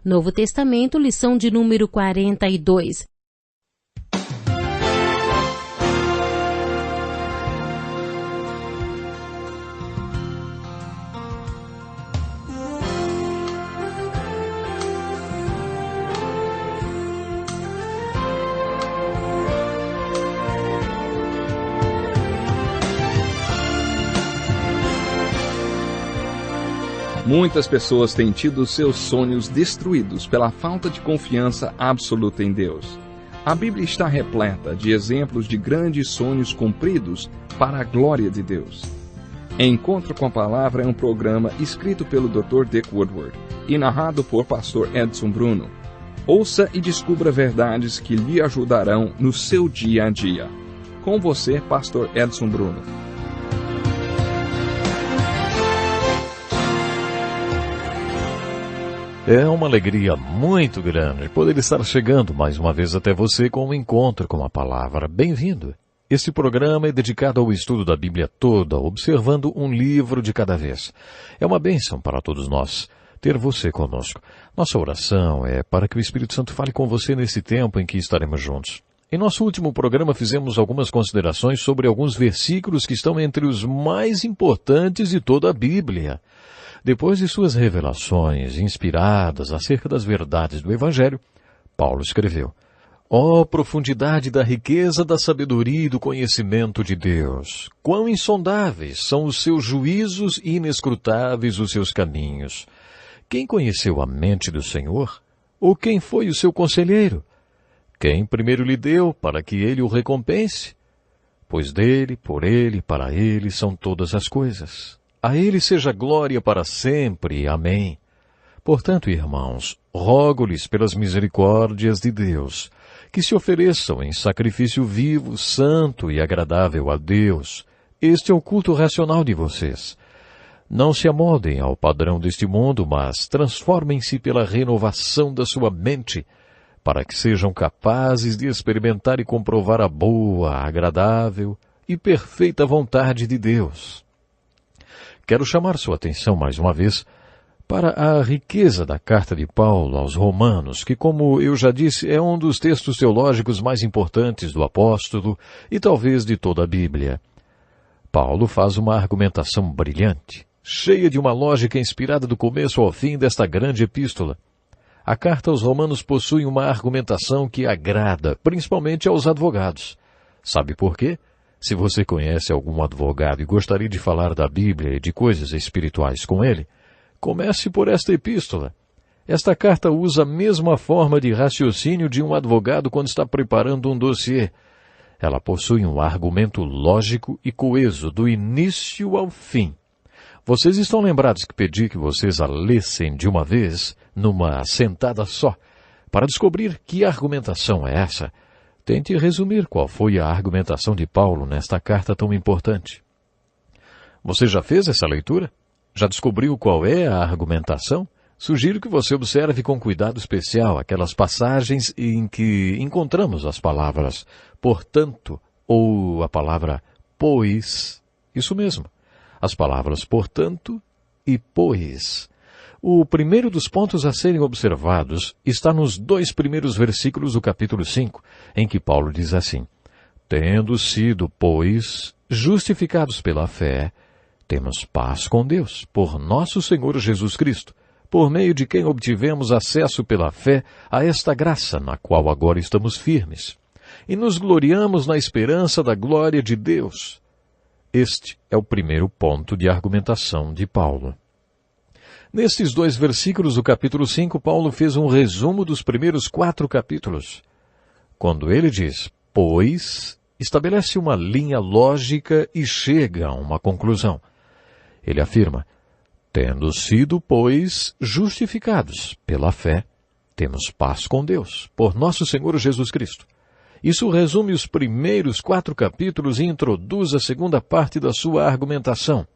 Novo Testamento, lição de número 42. Muitas pessoas têm tido seus sonhos destruídos pela falta de confiança absoluta em Deus. A Bíblia está repleta de exemplos de grandes sonhos cumpridos para a glória de Deus. Encontro com a Palavra é um programa escrito pelo Dr. Dick Woodward e narrado por Pastor Edson Bruno. Ouça e descubra verdades que lhe ajudarão no seu dia a dia. Com você, Pastor Edson Bruno. É uma alegria muito grande poder estar chegando mais uma vez até você com um encontro com a Palavra. Bem-vindo! Este programa é dedicado ao estudo da Bíblia toda, observando um livro de cada vez. É uma bênção para todos nós ter você conosco. Nossa oração é para que o Espírito Santo fale com você nesse tempo em que estaremos juntos. Em nosso último programa fizemos algumas considerações sobre alguns versículos que estão entre os mais importantes de toda a Bíblia. Depois de suas revelações inspiradas acerca das verdades do Evangelho, Paulo escreveu: Ó profundidade da riqueza, da sabedoria e do conhecimento de Deus! Quão insondáveis são os seus juízos e inescrutáveis os seus caminhos! Quem conheceu a mente do Senhor? Ou quem foi o seu conselheiro? Quem primeiro lhe deu para que ele o recompense? Pois dele, por ele, para ele são todas as coisas. A ele seja glória para sempre. Amém. Portanto, irmãos, rogo-lhes pelas misericórdias de Deus, que se ofereçam em sacrifício vivo, santo e agradável a Deus. Este é o culto racional de vocês. Não se amoldem ao padrão deste mundo, mas transformem-se pela renovação da sua mente, para que sejam capazes de experimentar e comprovar a boa, agradável e perfeita vontade de Deus. Quero chamar sua atenção mais uma vez para a riqueza da carta de Paulo aos Romanos, que, como eu já disse, é um dos textos teológicos mais importantes do apóstolo e talvez de toda a Bíblia. Paulo faz uma argumentação brilhante, cheia de uma lógica inspirada do começo ao fim desta grande epístola. A carta aos Romanos possui uma argumentação que agrada, principalmente aos advogados. Sabe por quê? Se você conhece algum advogado e gostaria de falar da Bíblia e de coisas espirituais com ele, comece por esta epístola. Esta carta usa a mesma forma de raciocínio de um advogado quando está preparando um dossiê. Ela possui um argumento lógico e coeso, do início ao fim. Vocês estão lembrados que pedi que vocês a lessem de uma vez, numa sentada só, para descobrir que argumentação é essa? Tente resumir qual foi a argumentação de Paulo nesta carta tão importante. Você já fez essa leitura? Já descobriu qual é a argumentação? Sugiro que você observe com cuidado especial aquelas passagens em que encontramos as palavras portanto ou a palavra pois. Isso mesmo, as palavras portanto e pois. O primeiro dos pontos a serem observados está nos 2 primeiros versículos do capítulo 5, em que Paulo diz assim: Tendo sido, pois, justificados pela fé, temos paz com Deus, por nosso Senhor Jesus Cristo, por meio de quem obtivemos acesso pela fé a esta graça na qual agora estamos firmes, e nos gloriamos na esperança da glória de Deus. Este é o primeiro ponto de argumentação de Paulo. Nestes 2 versículos do capítulo 5, Paulo fez um resumo dos primeiros 4 capítulos. Quando ele diz, pois, estabelece uma linha lógica e chega a uma conclusão. Ele afirma, tendo sido, pois, justificados pela fé, temos paz com Deus, por nosso Senhor Jesus Cristo. Isso resume os primeiros 4 capítulos e introduz a segunda parte da sua argumentação.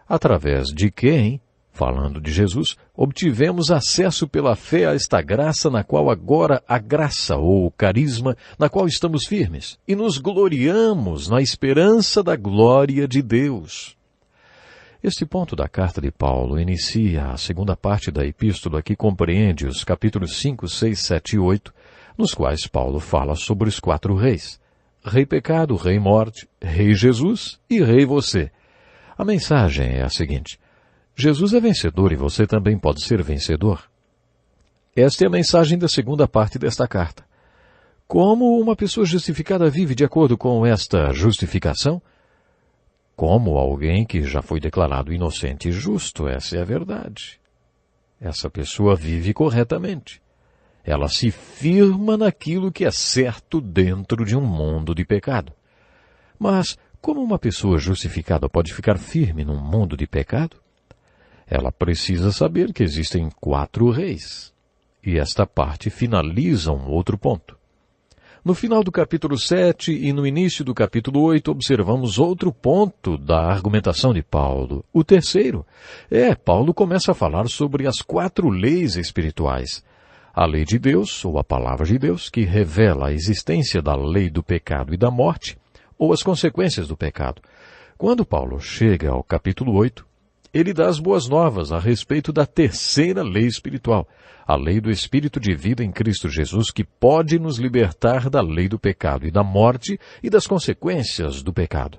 Através de quem, falando de Jesus, obtivemos acesso pela fé a esta graça na qual agora a graça ou carisma na qual estamos firmes e nos gloriamos na esperança da glória de Deus. Este ponto da carta de Paulo inicia a segunda parte da epístola que compreende os capítulos 5, 6, 7 e 8, nos quais Paulo fala sobre os 4 reis: Rei Pecado, Rei Morte, Rei Jesus e Rei Você. A mensagem é a seguinte: Jesus é vencedor e você também pode ser vencedor. Esta é a mensagem da segunda parte desta carta. Como uma pessoa justificada vive de acordo com esta justificação? Como alguém que já foi declarado inocente e justo, essa é a verdade. Essa pessoa vive corretamente. Ela se firma naquilo que é certo dentro de um mundo de pecado. Mas como uma pessoa justificada pode ficar firme num mundo de pecado? Ela precisa saber que existem 4 reis. E esta parte finaliza um outro ponto. No final do capítulo 7 e no início do capítulo 8, observamos outro ponto da argumentação de Paulo. O terceiro. Paulo começa a falar sobre as 4 leis espirituais. A lei de Deus, ou a palavra de Deus, que revela a existência da lei do pecado e da morte, ou as consequências do pecado. Quando Paulo chega ao capítulo 8, ele dá as boas novas a respeito da terceira lei espiritual, a lei do Espírito de vida em Cristo Jesus, que pode nos libertar da lei do pecado e da morte e das consequências do pecado.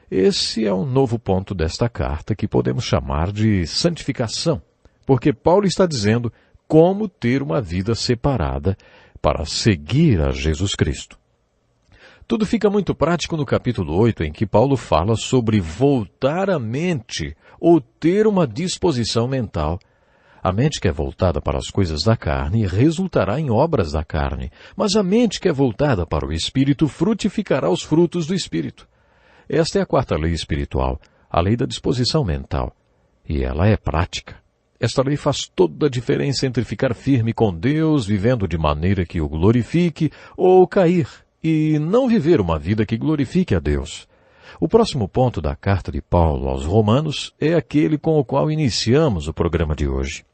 Esse é um novo ponto desta carta que podemos chamar de santificação, porque Paulo está dizendo como ter uma vida separada para seguir a Jesus Cristo. Tudo fica muito prático no capítulo 8, em que Paulo fala sobre voltar a mente ou ter uma disposição mental. A mente que é voltada para as coisas da carne resultará em obras da carne, mas a mente que é voltada para o Espírito frutificará os frutos do Espírito. Esta é a 4ª lei espiritual, a lei da disposição mental, e ela é prática. Esta lei faz toda a diferença entre ficar firme com Deus, vivendo de maneira que o glorifique, ou cair e não viver uma vida que glorifique a Deus. O próximo ponto da carta de Paulo aos Romanos é aquele com o qual iniciamos o programa de hoje.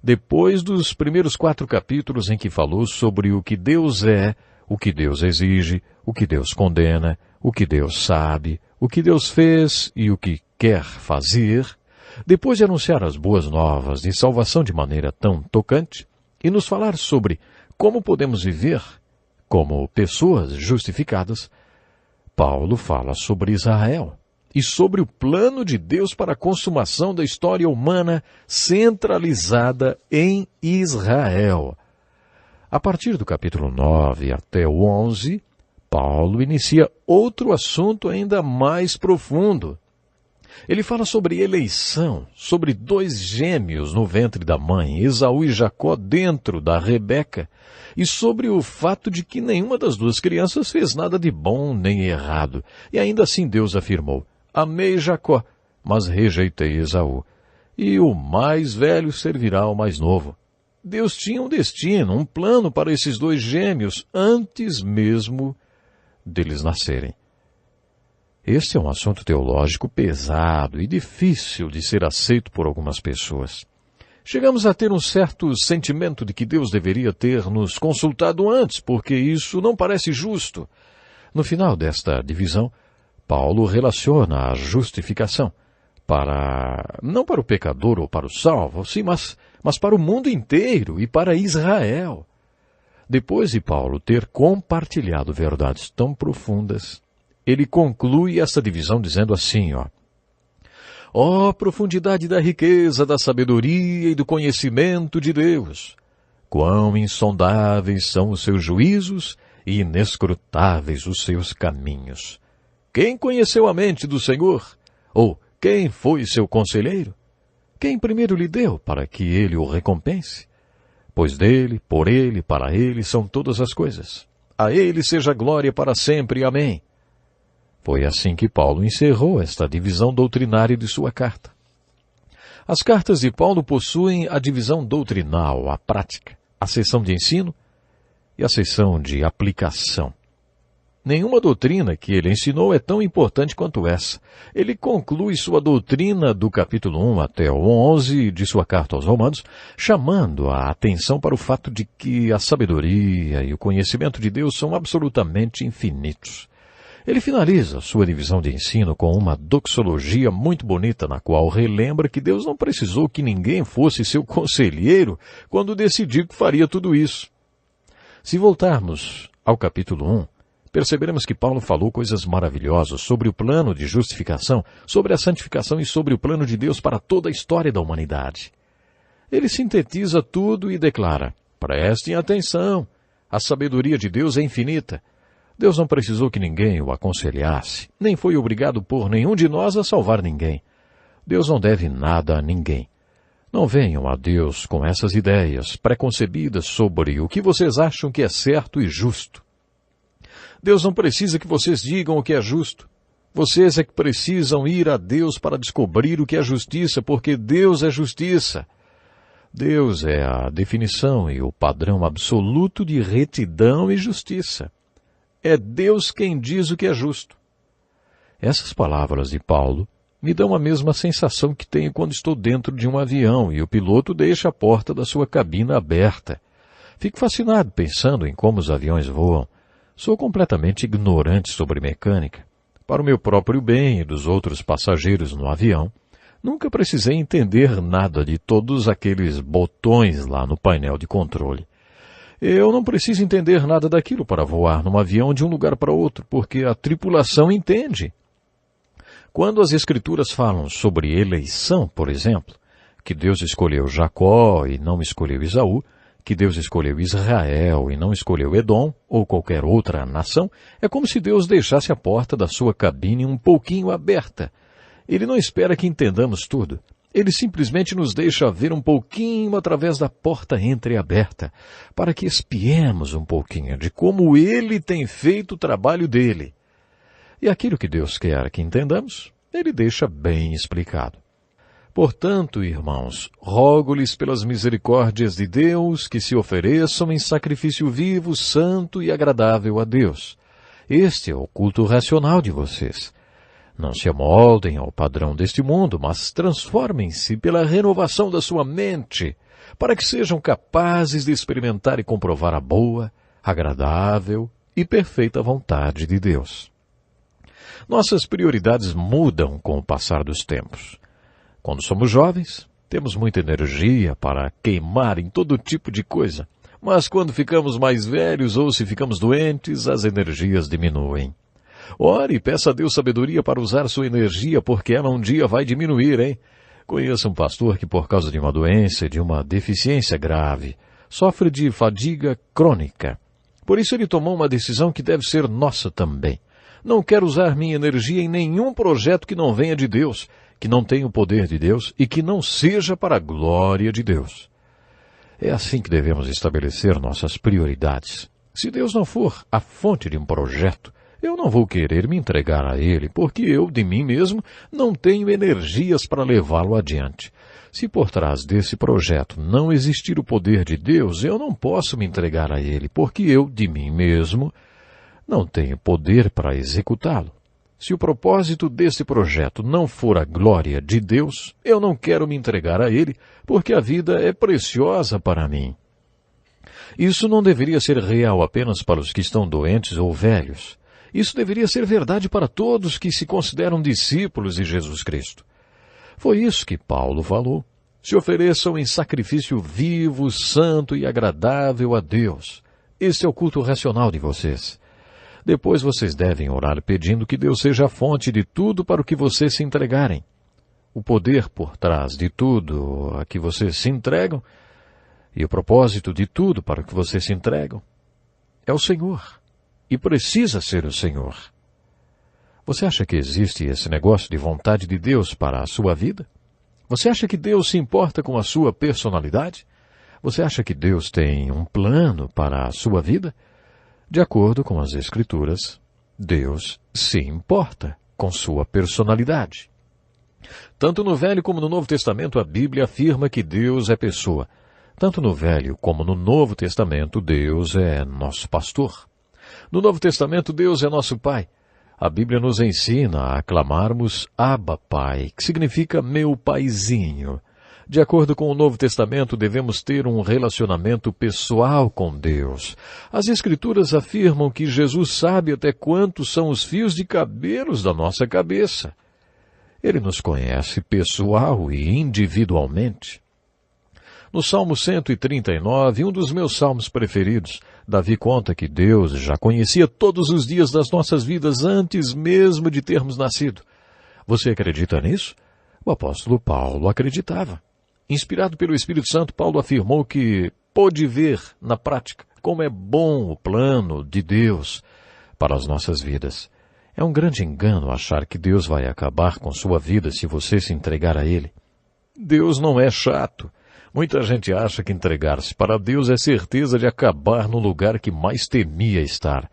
Depois dos primeiros 4 capítulos em que falou sobre o que Deus é, o que Deus exige, o que Deus condena, o que Deus sabe, o que Deus fez e o que quer fazer, depois de anunciar as boas novas de salvação de maneira tão tocante e nos falar sobre como podemos viver como pessoas justificadas, Paulo fala sobre Israel e sobre o plano de Deus para a consumação da história humana centralizada em Israel. A partir do capítulo 9 até o 11, Paulo inicia outro assunto ainda mais profundo. Ele fala sobre eleição, sobre 2 gêmeos no ventre da mãe, Esaú e Jacó dentro da Rebeca, e sobre o fato de que nenhuma das 2 crianças fez nada de bom nem errado. E ainda assim Deus afirmou: amei Jacó, mas rejeitei Esaú, e o mais velho servirá ao mais novo. Deus tinha um destino, um plano para esses 2 gêmeos antes mesmo deles nascerem. Este é um assunto teológico pesado e difícil de ser aceito por algumas pessoas. Chegamos a ter um certo sentimento de que Deus deveria ter nos consultado antes, porque isso não parece justo. No final desta divisão, Paulo relaciona a justificação não para o pecador ou para o salvo, sim, mas para o mundo inteiro e para Israel. Depois de Paulo ter compartilhado verdades tão profundas, ele conclui essa divisão dizendo assim, ó profundidade da riqueza, da sabedoria e do conhecimento de Deus! Quão insondáveis são os seus juízos e inescrutáveis os seus caminhos! Quem conheceu a mente do Senhor? Ou quem foi seu conselheiro? Quem primeiro lhe deu para que ele o recompense? Pois dele, por ele, para ele são todas as coisas. A ele seja glória para sempre. Amém. Foi assim que Paulo encerrou esta divisão doutrinária de sua carta. As cartas de Paulo possuem a divisão doutrinal, a prática, a seção de ensino e a seção de aplicação. Nenhuma doutrina que ele ensinou é tão importante quanto essa. Ele conclui sua doutrina do capítulo 1 até o 11 de sua carta aos Romanos, chamando a atenção para o fato de que a sabedoria e o conhecimento de Deus são absolutamente infinitos. Ele finaliza sua divisão de ensino com uma doxologia muito bonita, na qual relembra que Deus não precisou que ninguém fosse seu conselheiro quando decidiu que faria tudo isso. Se voltarmos ao capítulo 1, perceberemos que Paulo falou coisas maravilhosas sobre o plano de justificação, sobre a santificação e sobre o plano de Deus para toda a história da humanidade. Ele sintetiza tudo e declara: prestem atenção, a sabedoria de Deus é infinita. Deus não precisou que ninguém o aconselhasse, nem foi obrigado por nenhum de nós a salvar ninguém. Deus não deve nada a ninguém. Não venham a Deus com essas ideias preconcebidas sobre o que vocês acham que é certo e justo. Deus não precisa que vocês digam o que é justo. Vocês é que precisam ir a Deus para descobrir o que é justiça, porque Deus é justiça. Deus é a definição e o padrão absoluto de retidão e justiça. É Deus quem diz o que é justo. Essas palavras de Paulo me dão a mesma sensação que tenho quando estou dentro de um avião e o piloto deixa a porta da sua cabina aberta. Fico fascinado pensando em como os aviões voam. Sou completamente ignorante sobre mecânica. Para o meu próprio bem e dos outros passageiros no avião, nunca precisei entender nada de todos aqueles botões lá no painel de controle. Eu não preciso entender nada daquilo para voar num avião de um lugar para outro, porque a tripulação entende. Quando as Escrituras falam sobre eleição, por exemplo, que Deus escolheu Jacó e não escolheu Esaú, que Deus escolheu Israel e não escolheu Edom ou qualquer outra nação, é como se Deus deixasse a porta da sua cabine um pouquinho aberta. Ele não espera que entendamos tudo. Ele simplesmente nos deixa ver um pouquinho através da porta entreaberta, para que espiemos um pouquinho de como Ele tem feito o trabalho dele. E aquilo que Deus quer que entendamos, Ele deixa bem explicado. Portanto, irmãos, rogo-lhes pelas misericórdias de Deus que se ofereçam em sacrifício vivo, santo e agradável a Deus. Este é o culto racional de vocês. Não se amoldem ao padrão deste mundo, mas transformem-se pela renovação da sua mente, para que sejam capazes de experimentar e comprovar a boa, agradável e perfeita vontade de Deus. Nossas prioridades mudam com o passar dos tempos. Quando somos jovens, temos muita energia para queimar em todo tipo de coisa, mas quando ficamos mais velhos ou se ficamos doentes, as energias diminuem. Ore e peça a Deus sabedoria para usar sua energia, porque ela um dia vai diminuir, hein? Conheço um pastor que, por causa de uma doença, de uma deficiência grave, sofre de fadiga crônica. Por isso ele tomou uma decisão que deve ser nossa também. Não quero usar minha energia em nenhum projeto que não venha de Deus, que não tenha o poder de Deus e que não seja para a glória de Deus. É assim que devemos estabelecer nossas prioridades. Se Deus não for a fonte de um projeto, eu não vou querer me entregar a Ele, porque eu, de mim mesmo, não tenho energias para levá-lo adiante. Se por trás desse projeto não existir o poder de Deus, eu não posso me entregar a Ele, porque eu, de mim mesmo, não tenho poder para executá-lo. Se o propósito desse projeto não for a glória de Deus, eu não quero me entregar a Ele, porque a vida é preciosa para mim. Isso não deveria ser real apenas para os que estão doentes ou velhos. Isso deveria ser verdade para todos que se consideram discípulos de Jesus Cristo. Foi isso que Paulo falou. Se ofereçam em sacrifício vivo, santo e agradável a Deus. Esse é o culto racional de vocês. Depois vocês devem orar pedindo que Deus seja a fonte de tudo para o que vocês se entregarem. O poder por trás de tudo a que vocês se entregam e o propósito de tudo para o que vocês se entregam é o Senhor. E precisa ser o Senhor. Você acha que existe esse negócio de vontade de Deus para a sua vida? Você acha que Deus se importa com a sua personalidade? Você acha que Deus tem um plano para a sua vida? De acordo com as Escrituras, Deus se importa com sua personalidade. Tanto no Velho como no Novo Testamento, a Bíblia afirma que Deus é pessoa. Tanto no Velho como no Novo Testamento, Deus é nosso pastor. No Novo Testamento, Deus é nosso Pai. A Bíblia nos ensina a aclamarmos Abba Pai, que significa meu paizinho. De acordo com o Novo Testamento, devemos ter um relacionamento pessoal com Deus. As Escrituras afirmam que Jesus sabe até quantos são os fios de cabelos da nossa cabeça. Ele nos conhece pessoal e individualmente. No Salmo 139, um dos meus salmos preferidos, Davi conta que Deus já conhecia todos os dias das nossas vidas antes mesmo de termos nascido. Você acredita nisso? O apóstolo Paulo acreditava. Inspirado pelo Espírito Santo, Paulo afirmou que pôde ver na prática como é bom o plano de Deus para as nossas vidas. É um grande engano achar que Deus vai acabar com sua vida se você se entregar a Ele. Deus não é chato. Muita gente acha que entregar-se para Deus é certeza de acabar no lugar que mais temia estar.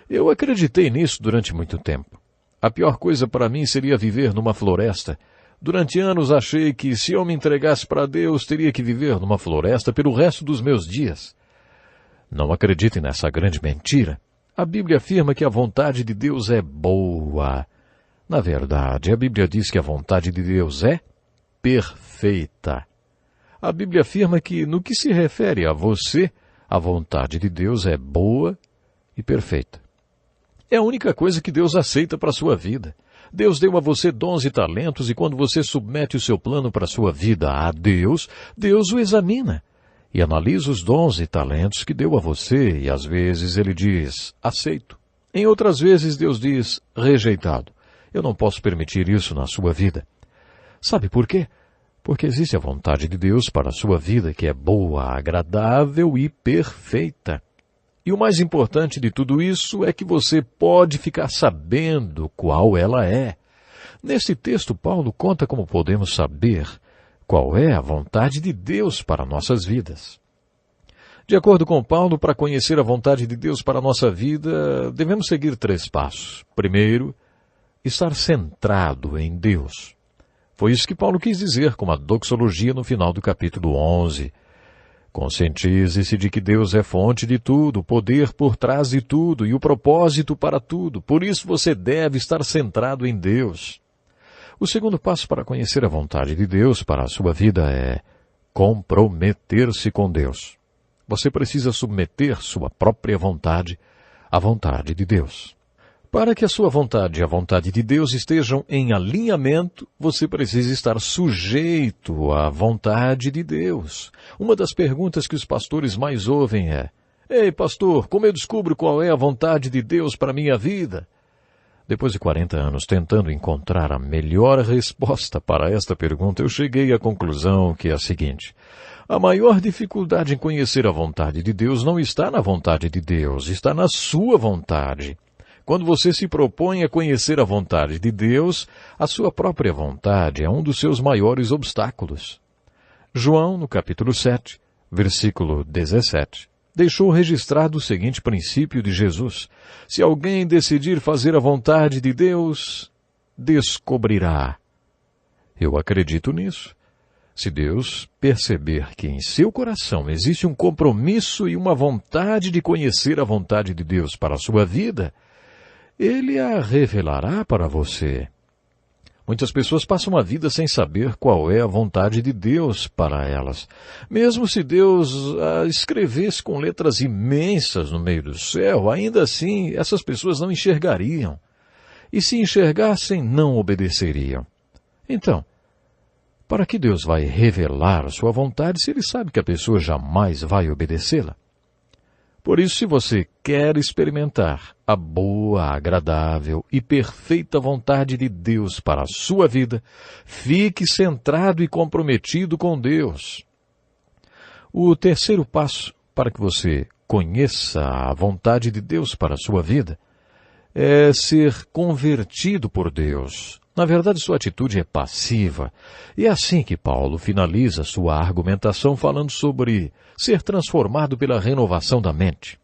Eu acreditei nisso durante muito tempo. A pior coisa para mim seria viver numa floresta. Durante anos achei que se eu me entregasse para Deus, teria que viver numa floresta pelo resto dos meus dias. Não acreditem nessa grande mentira. A Bíblia afirma que a vontade de Deus é boa. Na verdade, a Bíblia diz que a vontade de Deus é perfeita. A Bíblia afirma que, no que se refere a você, a vontade de Deus é boa e perfeita. É a única coisa que Deus aceita para a sua vida. Deus deu a você dons e talentos e quando você submete o seu plano para a sua vida a Deus, Deus o examina e analisa os dons e talentos que deu a você e às vezes Ele diz, aceito. Em outras vezes Deus diz, rejeitado. Eu não posso permitir isso na sua vida. Sabe por quê? Porque existe a vontade de Deus para a sua vida que é boa, agradável e perfeita. E o mais importante de tudo isso é que você pode ficar sabendo qual ela é. Neste texto, Paulo conta como podemos saber qual é a vontade de Deus para nossas vidas. De acordo com Paulo, para conhecer a vontade de Deus para a nossa vida, devemos seguir 3 passos. Primeiro, estar centrado em Deus. Foi isso que Paulo quis dizer com a doxologia no final do capítulo 11. Conscientize-se de que Deus é fonte de tudo, o poder por trás de tudo e o propósito para tudo. Por isso você deve estar centrado em Deus. O segundo passo para conhecer a vontade de Deus para a sua vida é comprometer-se com Deus. Você precisa submeter sua própria vontade à vontade de Deus. Para que a sua vontade e a vontade de Deus estejam em alinhamento, você precisa estar sujeito à vontade de Deus. Uma das perguntas que os pastores mais ouvem é, ei, pastor, como eu descubro qual é a vontade de Deus para a minha vida? Depois de 40 anos tentando encontrar a melhor resposta para esta pergunta, eu cheguei à conclusão que é a seguinte. A maior dificuldade em conhecer a vontade de Deus não está na vontade de Deus, está na sua vontade. Quando você se propõe a conhecer a vontade de Deus, a sua própria vontade é um dos seus maiores obstáculos. João, no capítulo 7, versículo 17, deixou registrado o seguinte princípio de Jesus. Se alguém decidir fazer a vontade de Deus, descobrirá. Eu acredito nisso. Se Deus perceber que em seu coração existe um compromisso e uma vontade de conhecer a vontade de Deus para a sua vida, Ele a revelará para você. Muitas pessoas passam a vida sem saber qual é a vontade de Deus para elas. Mesmo se Deus a escrevesse com letras imensas no meio do céu, ainda assim essas pessoas não enxergariam. E se enxergassem, não obedeceriam. Então, para que Deus vai revelar a sua vontade se Ele sabe que a pessoa jamais vai obedecê-la? Por isso, se você quer experimentar a boa, agradável e perfeita vontade de Deus para a sua vida, fique centrado e comprometido com Deus. O terceiro passo para que você conheça a vontade de Deus para a sua vida é ser convertido por Deus. Na verdade, sua atitude é passiva. E é assim que Paulo finaliza sua argumentação falando sobre ser transformado pela renovação da mente.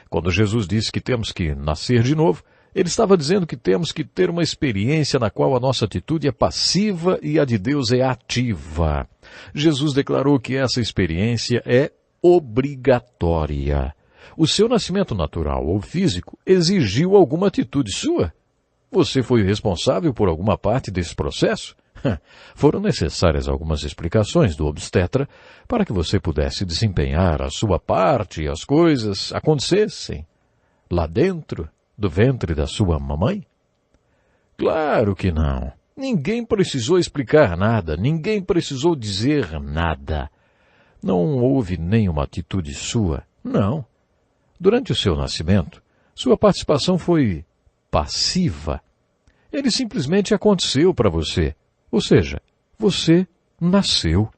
Quando Jesus disse que temos que nascer de novo, ele estava dizendo que temos que ter uma experiência na qual a nossa atitude é passiva e a de Deus é ativa. Jesus declarou que essa experiência é obrigatória. O seu nascimento natural ou físico exigiu alguma atitude sua. Você foi responsável por alguma parte desse processo? Foram necessárias algumas explicações do obstetra para que você pudesse desempenhar a sua parte e as coisas acontecessem lá dentro do ventre da sua mamãe? Claro que não. Ninguém precisou explicar nada, ninguém precisou dizer nada. Não houve nenhuma atitude sua, não. Durante o seu nascimento, sua participação foi passiva. Ele simplesmente aconteceu para você. Ou seja, você nasceu.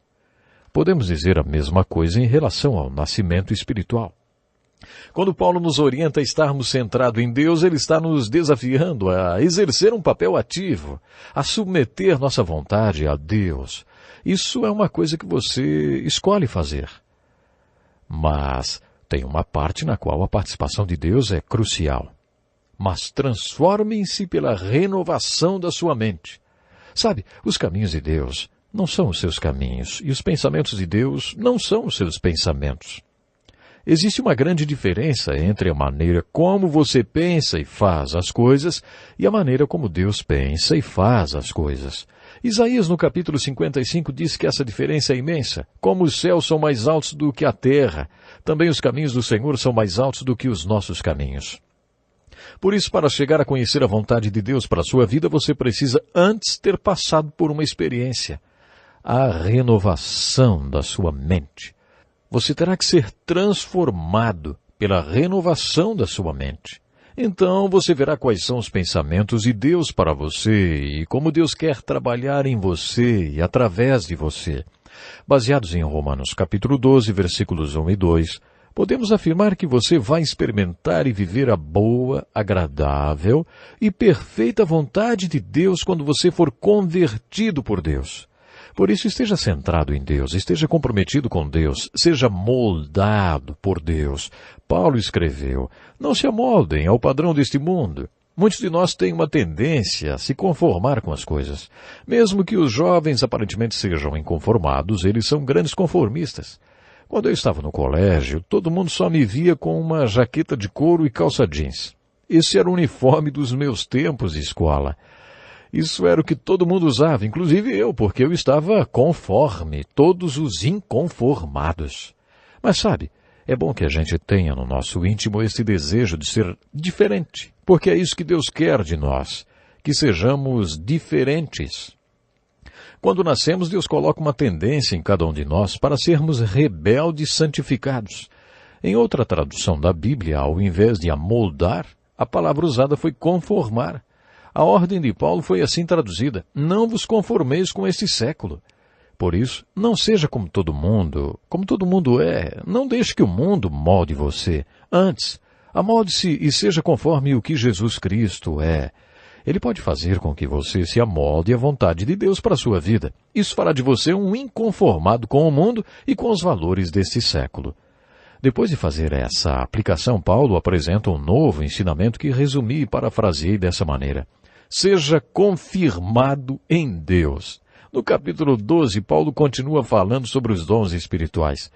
Podemos dizer a mesma coisa em relação ao nascimento espiritual. Quando Paulo nos orienta a estarmos centrados em Deus, ele está nos desafiando a exercer um papel ativo, a submeter nossa vontade a Deus. Isso é uma coisa que você escolhe fazer. Mas tem uma parte na qual a participação de Deus é crucial. Mas transformem-se pela renovação da sua mente. Sabe, os caminhos de Deus não são os seus caminhos, e os pensamentos de Deus não são os seus pensamentos. Existe uma grande diferença entre a maneira como você pensa e faz as coisas e a maneira como Deus pensa e faz as coisas. Isaías, no capítulo 55, diz que essa diferença é imensa. Como os céus são mais altos do que a terra, também os caminhos do Senhor são mais altos do que os nossos caminhos. Por isso, para chegar a conhecer a vontade de Deus para a sua vida, você precisa antes ter passado por uma experiência. A renovação da sua mente. Você terá que ser transformado pela renovação da sua mente. Então você verá quais são os pensamentos de Deus para você e como Deus quer trabalhar em você e através de você. Baseados em Romanos capítulo 12, versículos 1 e 2, podemos afirmar que você vai experimentar e viver a boa, agradável e perfeita vontade de Deus quando você for convertido por Deus. Por isso, esteja centrado em Deus, esteja comprometido com Deus, seja moldado por Deus. Paulo escreveu, não se amoldem ao padrão deste mundo. Muitos de nós têm uma tendência a se conformar com as coisas. Mesmo que os jovens aparentemente sejam inconformados, eles são grandes conformistas. Quando eu estava no colégio, todo mundo só me via com uma jaqueta de couro e calça jeans. Esse era o uniforme dos meus tempos de escola. Isso era o que todo mundo usava, inclusive eu, porque eu estava conforme todos os inconformados. Mas sabe, é bom que a gente tenha no nosso íntimo esse desejo de ser diferente, porque é isso que Deus quer de nós, que sejamos diferentes. Quando nascemos, Deus coloca uma tendência em cada um de nós para sermos rebeldes santificados. Em outra tradução da Bíblia, ao invés de amoldar, a palavra usada foi conformar. A ordem de Paulo foi assim traduzida, não vos conformeis com este século. Por isso, não seja como todo mundo é, não deixe que o mundo molde você. Antes, amolde-se e seja conforme o que Jesus Cristo é. Ele pode fazer com que você se amolde à vontade de Deus para a sua vida. Isso fará de você um inconformado com o mundo e com os valores deste século. Depois de fazer essa aplicação, Paulo apresenta um novo ensinamento que resumi e parafraseei dessa maneira. Seja confirmado em Deus. No capítulo 12, Paulo continua falando sobre os dons espirituais.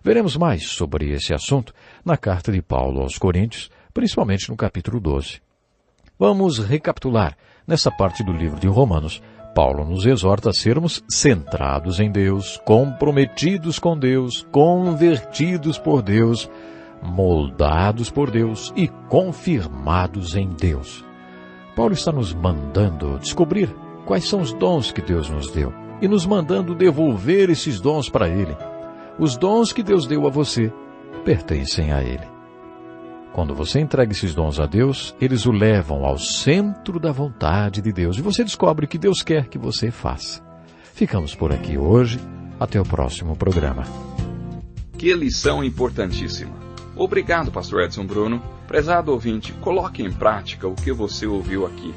Veremos mais sobre esse assunto na carta de Paulo aos Coríntios, principalmente no capítulo 12. Vamos recapitular. Nessa parte do livro de Romanos, Paulo nos exorta a sermos centrados em Deus, comprometidos com Deus, convertidos por Deus, moldados por Deus e confirmados em Deus. Paulo está nos mandando descobrir quais são os dons que Deus nos deu e nos mandando devolver esses dons para Ele. Os dons que Deus deu a você pertencem a Ele. Quando você entrega esses dons a Deus, eles o levam ao centro da vontade de Deus e você descobre o que Deus quer que você faça. Ficamos por aqui hoje. Até o próximo programa. Que lição importantíssima. Obrigado, pastor Edson Bruno. Prezado ouvinte, coloque em prática o que você ouviu aqui.